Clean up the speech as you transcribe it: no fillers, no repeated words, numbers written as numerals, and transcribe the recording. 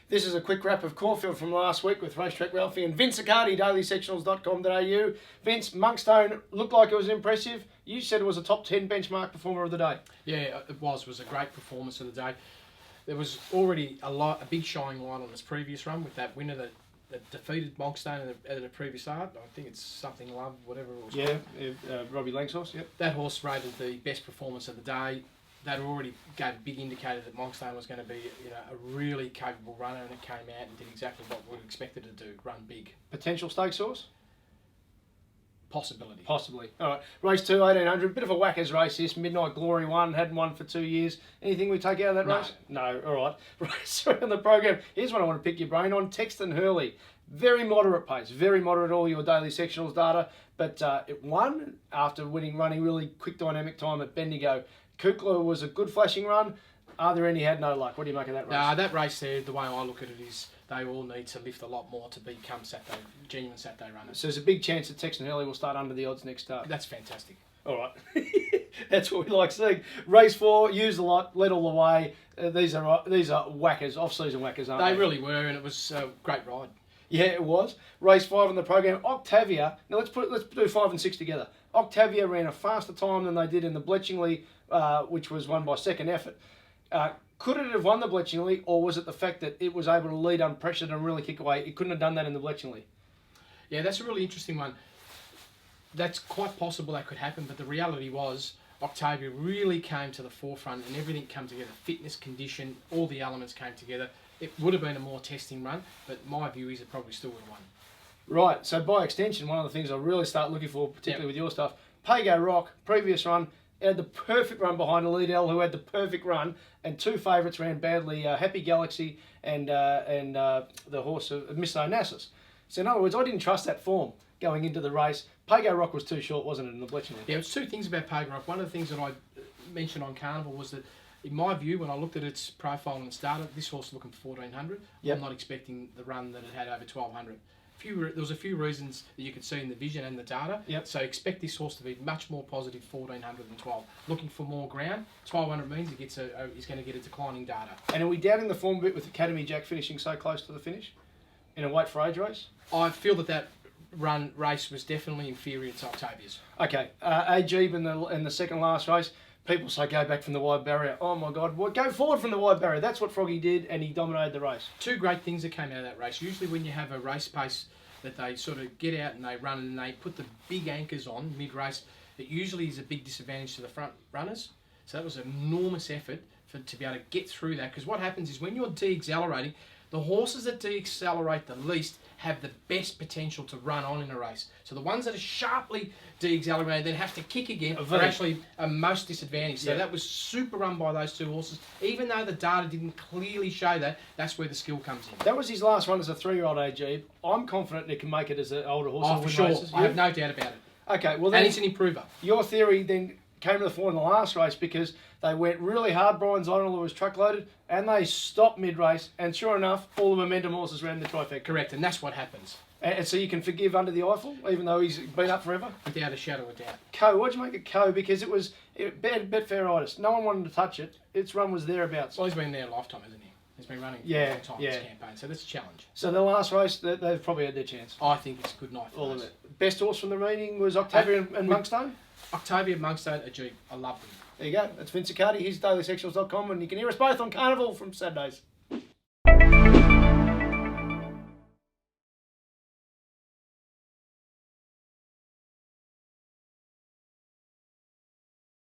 This is a quick wrap of Caulfield from last week with Racetrack Ralphy and Vince Accardi, dailysectionals.com.au. Vince, Monkstone looked like it was impressive. You said it was a top 10 benchmark performer of the day. Yeah, it was. It was a great performance of the day. There was already a big shining light on its previous run with that winner that defeated Monkstone at the previous start. I think it's something Love, whatever it was. Yeah, Robbie Lang's horse, yep. That horse rated the best performance of the day. That already gave a big indicator that Monkstone was going to be, a really capable runner, and it came out and did exactly what we expected it to do, run big. Potential stakes horse? Possibility. Possibly. All right. Race 2, 1800. Bit of a whackers race this. Midnight Glory won. Hadn't won for 2 years. Anything we take out of that race? No. All right. Race 3 on the program. Here's what I want to pick your brain on. Texton Hurley. Very moderate pace. Very moderate, all your daily sectionals data. But it won after running really quick dynamic time at Bendigo. Kukla was a good flashing run. He had no luck. What do you make of that race? That race there, the way I look at it is they all need to lift a lot more to become genuine Saturday runners. So there's a big chance that Texton Hurley will start under the odds next start. That's fantastic. All right. That's what we like seeing. Race 4, used a lot, led all the way. These are whackers, off-season whackers, aren't they? They really were, and it was a great ride. Yeah, it was. Race 5 on the program. Octavia. Now let's do 5 and 6 together. Octavia ran a faster time than they did in the Bletchingley, which was won by second effort. Could it have won the Bletchingley, or was it the fact that it was able to lead unpressured and really kick away? It couldn't have done that in the Bletchingley. Yeah, that's a really interesting one. That's quite possible that could happen, but the reality was Octavia really came to the forefront and everything came together. Fitness, condition, all the elements came together. It would have been a more testing run, but my view is it probably still would have won. Right, so by extension, one of the things I really start looking for, particularly with your stuff, Pago Rock, previous run, had the perfect run behind a lead L who had the perfect run, and two favourites ran badly, Happy Galaxy and the horse of Miss Onassis. So in other words, I didn't trust that form going into the race. Pago Rock was too short, wasn't it, in the Bletchingley? Yeah, it was two things about Pago Rock. One of the things that I mentioned on Carnival was that, in my view, when I looked at its profile and it started, this horse was looking for 1400. Yep. I'm not expecting the run that it had over 1200. There was a few reasons that you could see in the vision and the data. Yep. So expect this horse to be much more positive 1400 than 12. Looking for more ground, 1200 means he's going to get a declining data. And are we doubting the form a bit with Academy Jack finishing so close to the finish in a weight for age race? I feel that race was definitely inferior to Octavia's. Okay, Ajeeb in the second last race. People say go back from the wide barrier. Oh my God, go forward from the wide barrier. That's what Froggy did, and he dominated the race. Two great things that came out of that race. Usually when you have a race pace that they sort of get out and they run and they put the big anchors on mid-race, it usually is a big disadvantage to the front runners. So that was an enormous effort to be able to get through that, because what happens is when you're de-accelerating, the horses that de-accelerate the least have the best potential to run on in a race. So the ones that are sharply de-accelerated then have to kick again are actually most disadvantaged. So that was super run by those two horses. Even though the data didn't clearly show that, that's where the skill comes in. That was his last run as a 3-year-old Ajeeb. I'm confident it can make it as an older horse. Oh, for sure. Races. I have no doubt about it. Okay, well then... And it's an improver. Your theory then came to the fore in the last race because they went really hard. Brian Zonderler was truck-loaded and they stopped mid-race, and sure enough, all the momentum horses ran the trifecta. Correct, and that's what happens. And so you can forgive Under the Eiffel, even though he's been up forever? Without a shadow of doubt. Co, what'd you make of Co? Because it was Betfairitis. No one wanted to touch it. Its run was thereabouts. Well, he's been there a lifetime, hasn't he? He's been running for a long time in this campaign, so that's a challenge. So the last race, they've probably had their chance. I think it's a good night for all of it. Best horse from the meeting was Octavia and Monkstone? Octavia, Monkstone, Ajeeb. I love them. There you go. That's Vince Accardi. He's dailysectionals.com, and you can hear us both on Carnival from Saturdays.